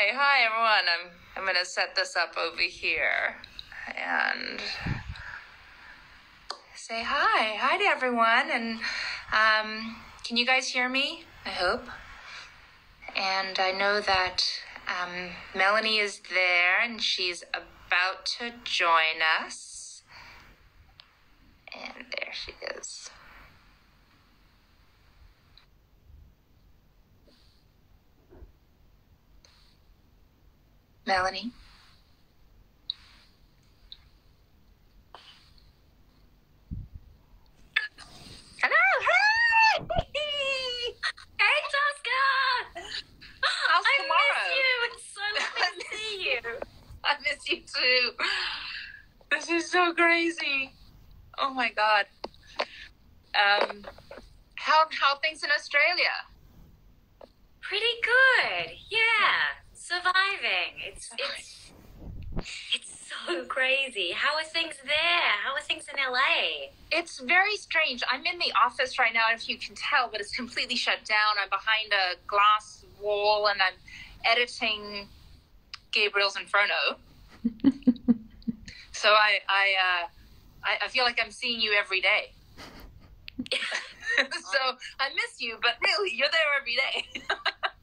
Hi everyone. I'm gonna set this up over here and say hi to everyone. And can you guys hear me? I hope. And I know that Melanie is there and she's about to join us. And there she is. Melanie. Hello. Hey. Hey, Tosca. How's tomorrow? I miss you. It's so lovely to see you. I miss you too. This is so crazy. Oh my God. How things in Australia? Pretty good. Yeah, surviving. It's so crazy. How are things there? How are things in LA? It's very strange. I'm in the office right now, if you can tell, but it's completely shut down. I'm behind a glass wall and I'm editing Gabriel's Inferno. So I feel like I'm seeing you every day. So I miss you, but really, you're there every day.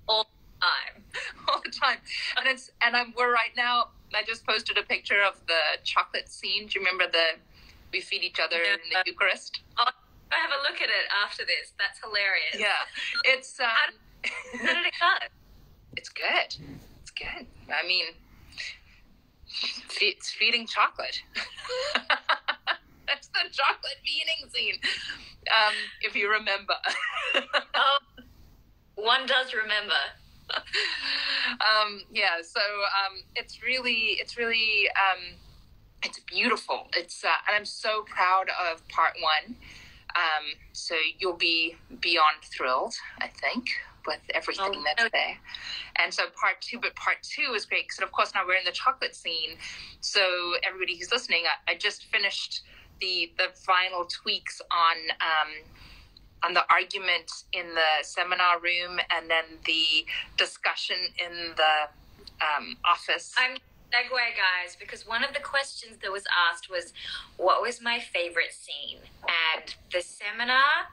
All the time. All the time. We're right now, I just posted a picture of the chocolate scene. Do you remember we feed each other in the Eucharist? Oh, I have a look at it after this. That's hilarious. Yeah. It's how did it go? It's good. It's good. I mean, it's feeding chocolate. That's the chocolate feeding scene. If you remember. Oh, one does remember. Yeah, so it's beautiful. And I'm so proud of part one. So you'll be beyond thrilled, I think, with everything that's there. And so part two is great because, of course, now we're in the chocolate scene. So everybody who's listening, I just finished the final tweaks on the argument in the seminar room and then the discussion in the office. I'm segue, guys, because one of the questions that was asked was, what was my favorite scene? And the seminar,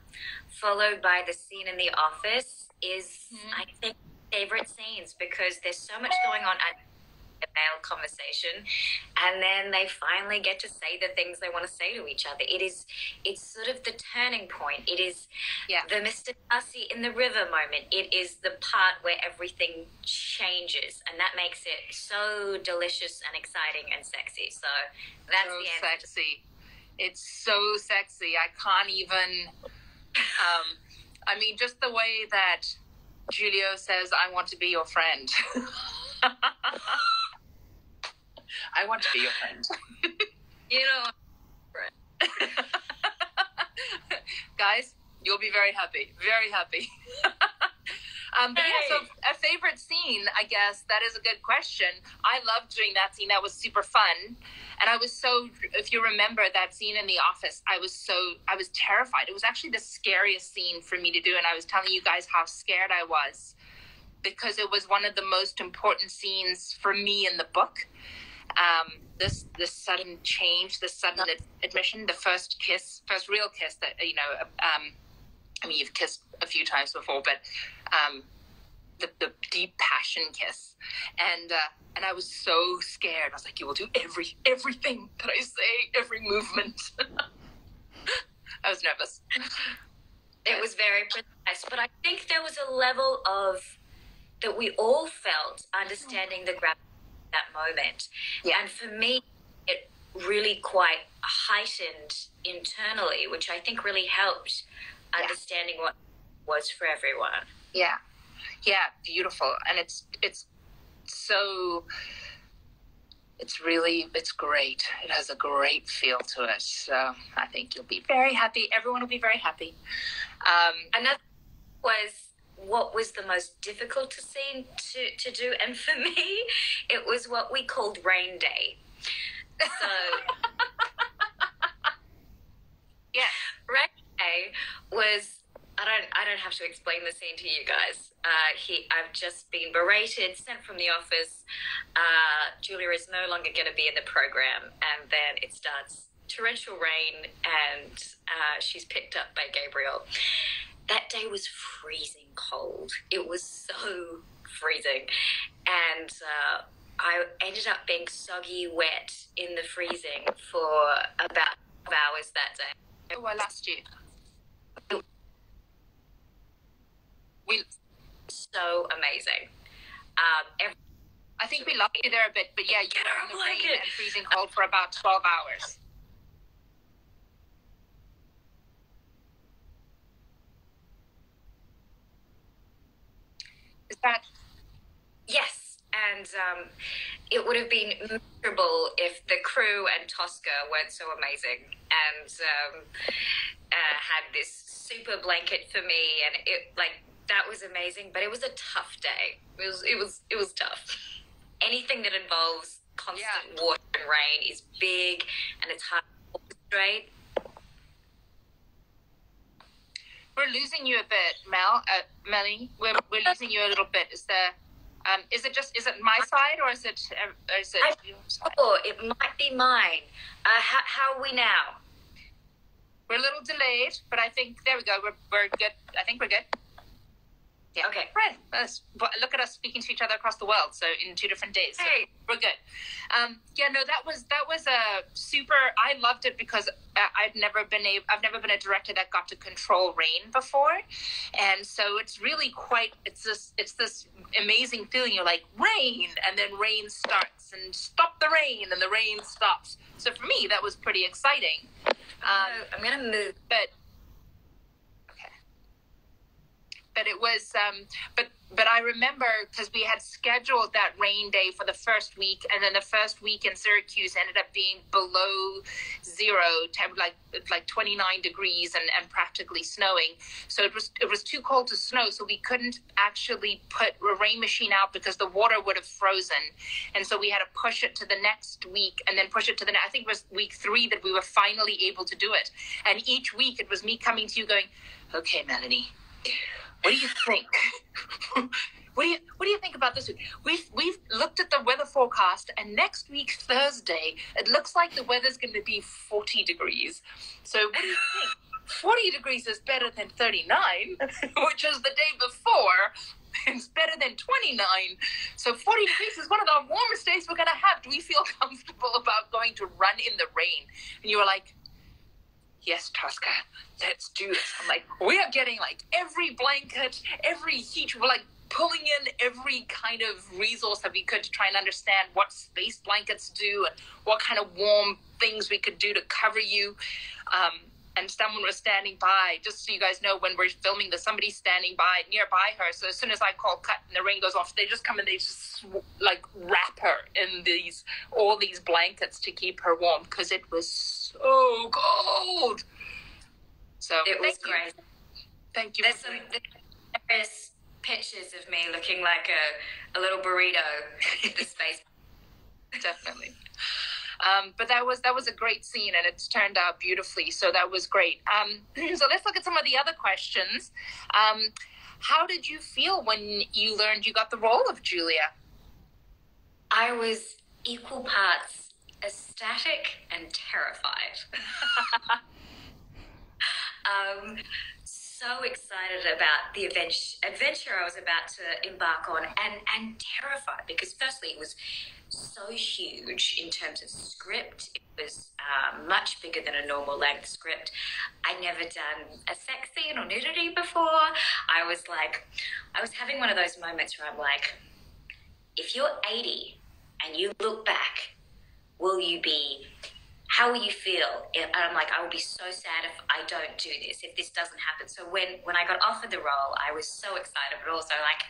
followed by the scene in the office, is, I think, favorite scenes because there's so much going on at the male conversation, and then they finally get to say the things they want to say to each other. It's sort of the turning point. It is the Mr. Darcy in the river moment. It is the part where everything changes, and that makes it so delicious and exciting and sexy. So that's so the end. Sexy. It's so sexy. I can't even. I mean, just the way that Julio says, "I want to be your friend." I want to be your friend. You know, guys, you'll be very happy. Very happy. But yeah, so a favorite scene, I guess, that is a good question. I loved doing that scene. That was super fun. And I was so, if you remember that scene in the office, I was terrified. It was actually the scariest scene for me to do. And I was telling you guys how scared I was because it was one of the most important scenes for me in the book. This sudden change, this sudden admission, the first real kiss that, you know, I mean, you've kissed a few times before, but the deep passion kiss. And I was so scared. I was like, you will do everything that I say, every movement. I was nervous. It was very precise, but I think there was a level of that we all felt understanding the gravity of that moment. Yeah. And for me, it really quite heightened internally, which I think really helped understanding what was for everyone. Yeah. Yeah, beautiful. And it's great. It has a great feel to it. So I think you'll be very happy. Everyone will be very happy. Another was, what was the most difficult to do? And for me, it was what we called rain day. So yeah, rain day was I don't have to explain the scene to you guys. I've just been berated, sent from the office. Julia is no longer going to be in the program, and then it starts torrential rain, and she's picked up by Gabriel. That day was freezing cold. It was so freezing, and I ended up being soggy wet in the freezing for about 12 hours that day. Oh, I lost you. So amazing. I think we lost you there a bit, but yeah, you were in the rain and freezing cold for about 12 hours. Is that? Yes, and it would have been miserable if the crew and Tosca weren't so amazing and had this super blanket for me, and that was amazing. But it was a tough day. It was tough. Anything that involves constant water and rain is big, and it's hard to orchestrate. We're losing you a bit, Melanie. We're losing you a little bit. Is it my side or is it your side? Oh, it might be mine. How are we now? We're a little delayed, but I think there we go. We're good. I think we're good. Yeah. Okay. Right. Look at us speaking to each other across the world. So in 2 different days. So hey, we're good. That was a super. I loved it because I've never been a director that got to control rain before, and so it's really quite. It's this amazing feeling. You're like rain, and then rain starts, and stop the rain, and the rain stops. So for me, that was pretty exciting. I'm gonna move, but. But it was, but I remember because we had scheduled that rain day for the first week, and then the first week in Syracuse ended up being below zero, like 29 degrees and practically snowing. So it was too cold to snow, so we couldn't actually put a rain machine out because the water would have frozen, and so we had to push it to the next week, and then push it to I think it was week 3 that we were finally able to do it. And each week it was me coming to you going, okay, Melanie, what do you think? What do you think about this week? We've looked at the weather forecast, and next week Thursday it looks like the weather's going to be 40 degrees. So what do you think? 40 degrees is better than 39, which is the day before. It's better than 29. So 40 degrees is one of the warmest days we're going to have. Do we feel comfortable about going to run in the rain? And you were like, yes, Tosca, let's do this. I'm like, we are getting like every blanket, every heat. We're like pulling in every kind of resource that we could to try and understand what space blankets do and what kind of warm things we could do to cover you. And someone was standing by, just so you guys know, when we're filming this, somebody's standing by nearby her. So as soon as I call cut and the rain goes off, they just come and they just like wrap her in all these blankets to keep her warm because it was so cold. So it was great. Thank you. There's pictures of me looking like a little burrito in the space. Definitely. But that was a great scene, and it's turned out beautifully. So that was great. So let's look at some of the other questions. How did you feel when you learned you got the role of Julia? I was equal parts ecstatic and terrified. So excited about the adventure I was about to embark on, and terrified because firstly it was so huge in terms of script. It was much bigger than a normal length script. I'd never done a sex scene or nudity before. I was having one of those moments where I'm like, if you're 80 and you look back, how will you feel? And I'm like, I will be so sad if I don't do this, if this doesn't happen. So when I got offered the role, I was so excited, but also like,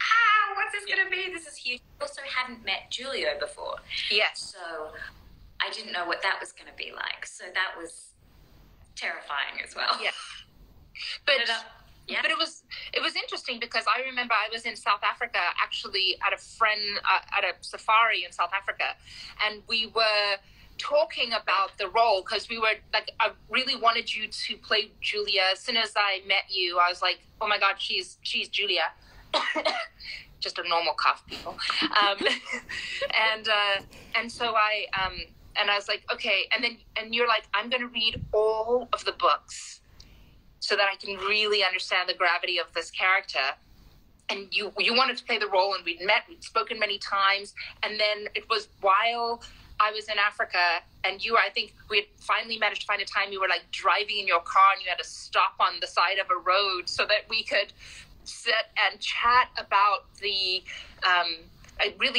what's this going to be? This is huge. I also hadn't met Julio before. Yes. So I didn't know what that was going to be like. So that was terrifying as well. Yeah. But it was interesting because I remember I was in South Africa actually at a safari in South Africa, and we were talking about the role, because we were like, I really wanted you to play Julia. As soon as I met you, I was like, oh my God, she's Julia. Just a normal cough, people. And so I was like, okay. And you're like, I'm going to read all of the books so that I can really understand the gravity of this character. And you wanted to play the role, and we'd spoken many times. And then it was while I was in Africa, and I think we had finally managed to find a time you were like driving in your car, and you had to stop on the side of a road so that we could sit and chat about really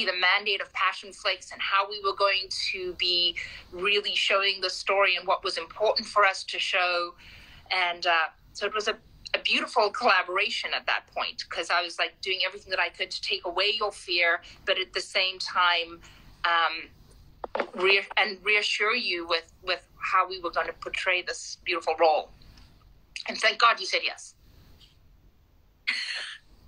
the mandate of Passion Flakes and how we were going to be really showing the story and what was important for us to show. And so it was a beautiful collaboration at that point, because I was like doing everything that I could to take away your fear, but at the same time reassure you with how we were going to portray this beautiful role. And thank God you said yes.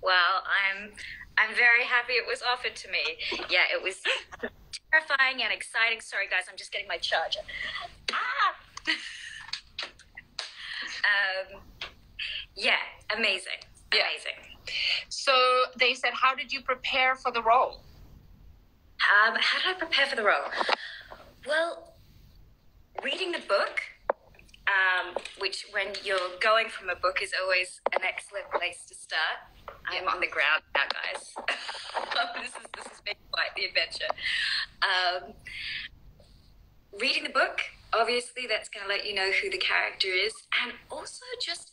Well, I'm very happy it was offered to me. Yeah, it was terrifying and exciting. Sorry, guys, I'm just getting my charger. Yeah, amazing. Yeah. Amazing. So they said, how did you prepare for the role? How did I prepare for the role? Well, reading the book, which when you're going from a book is always an excellent place to start. I'm on the ground now, guys. This has been quite the adventure. Reading the book, obviously that's going to let you know who the character is, and also just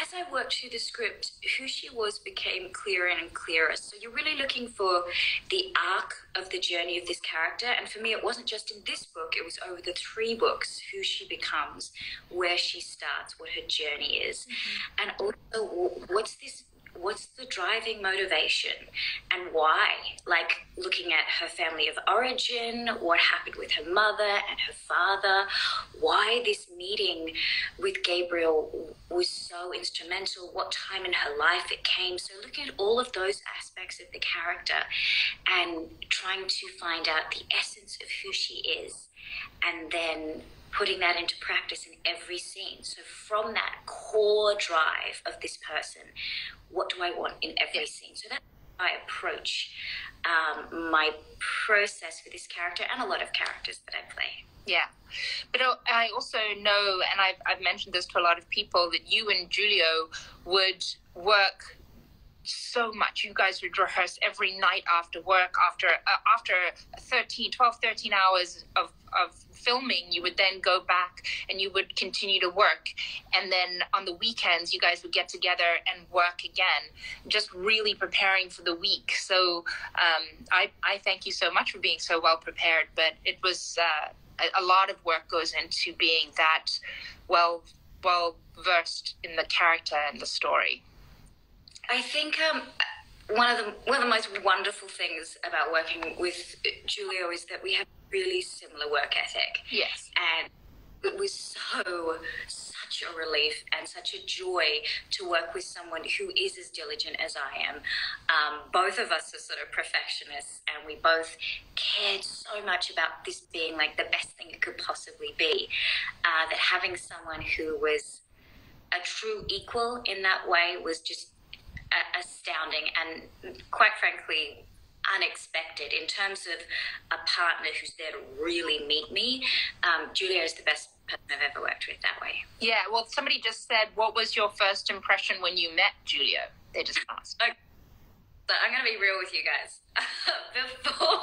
as I worked through the script, who she was became clearer and clearer. So you're really looking for the arc of the journey of this character, and for me it wasn't just in this book, it was over the 3 books, who she becomes, where she starts, what her journey is, and also what's the driving motivation and why? Like looking at her family of origin, what happened with her mother and her father, why this meeting with Gabriel was so instrumental, what time in her life it came. So looking at all of those aspects of the character and trying to find out the essence of who she is, and then putting that into practice in every scene. So from that core drive of this person, what do I want in every scene? So that's how I approach my process for this character and a lot of characters that I play. Yeah. But I also know, and I've mentioned this to a lot of people, that you and Julio would work so much. You guys would rehearse every night after work, after 12, 13 hours of filming. You would then go back and you would continue to work, and then on the weekends you guys would get together and work again, just really preparing for the week. So I thank you so much for being so well prepared, but it was a lot of work goes into being that well versed in the character and the story. I think one of the most wonderful things about working with Julio is that we have really similar work ethic. Yes. And it was such a relief and such a joy to work with someone who is as diligent as I am. Both of us are sort of perfectionists, and we both cared so much about this being like the best thing it could possibly be, that having someone who was a true equal in that way was just astounding and quite frankly unexpected. In terms of a partner who's there to really meet me, Julia is the best person I've ever worked with that way. Yeah, well, somebody just said, what was your first impression when you met Julia? They just asked. So I'm going to be real with you guys. Before